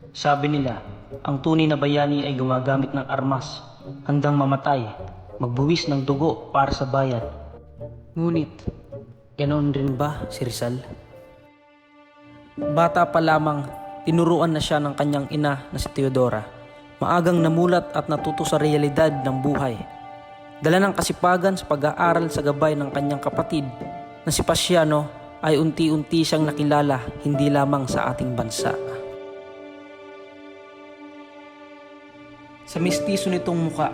Sabi nila, ang tunay na bayani ay gumagamit ng armas, handang mamatay, magbuwis ng dugo para sa bayan. Ngunit, ganoon rin ba si Rizal? Bata pa lamang, tinuruan na siya ng kanyang ina na si Teodora. Maagang namulat at natuto sa realidad ng buhay. Dala ng kasipagan sa pag-aaral sa gabay ng kanyang kapatid na si Pasiano ay unti-unti siyang nakilala hindi lamang sa ating bansa. Sa mistiso nitong muka,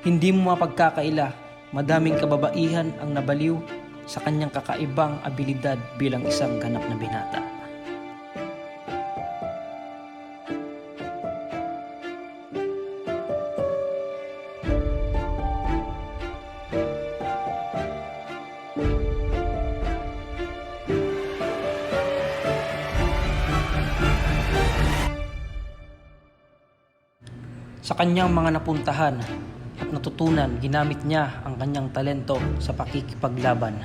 hindi mo mapagkakaila, madaming kababaihan ang nabaliw sa kanyang kakaibang abilidad bilang isang ganap na binata. Sa kanyang mga napuntahan at natutunan, ginamit niya ang kanyang talento sa pakikipaglaban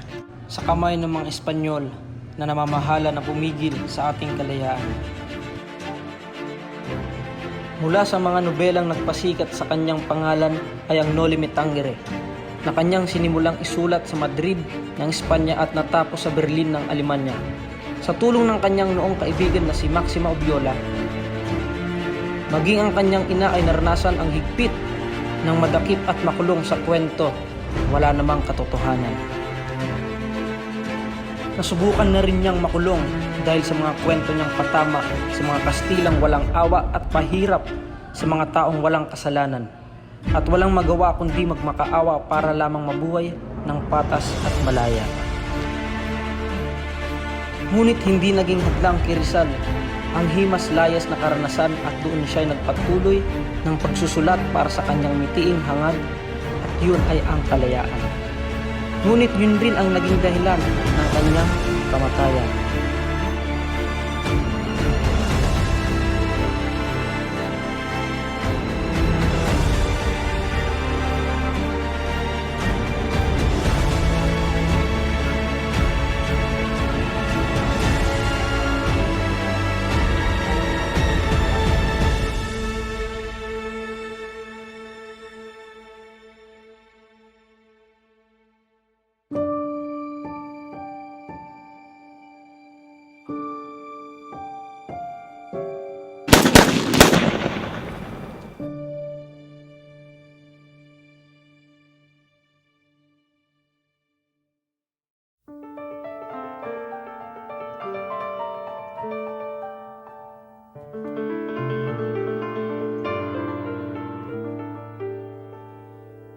sa kamay ng mga Espanyol na namamahala na pumigil sa ating kalayaan. Mula sa mga nobelang nagpasikat sa kanyang pangalan ay ang Noli Me Tangere, na kanyang sinimulang isulat sa Madrid ng Espanya at natapos sa Berlin ng Alemanya. Sa tulong ng kanyang noong kaibigan na si Maxima Obiola, maging ang kanyang ina ay naranasan ang higpit ng madakip at makulong sa kwento, wala namang katotohanan. Nasubukan na rin niyang makulong dahil sa mga kwento niyang patama sa mga Kastilang walang awa at pahirap sa mga taong walang kasalanan, at walang magawa kundi magmakaawa para lamang mabuhay ng patas at malaya. Ngunit hindi naging hadlang kay Rizal ang himas-layas na karanasan, at doon siya nagpatuloy ng pagsusulat para sa kanyang mitiing hangad, at yun ay ang kalayaan. Ngunit yun rin ang naging dahilan ng kanyang kamatayan.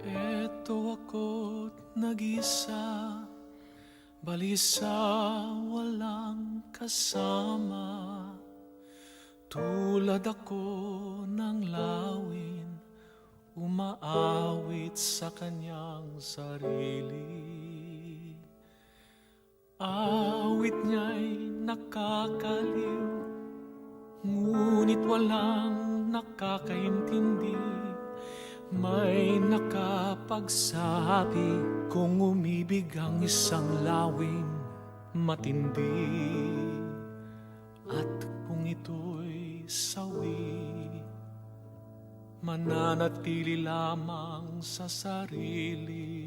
Eto ako't nag-isa, balisa walang kasama. Tulad ako ng lawin, umaawit sa kanyang sarili. Awit niya'y nakakaliw, ngunit walang nakakaintindi. May nakapagsabi kung umibig ang isang lawin matindi, at kung ito'y sawi, mananatili lamang sa sarili.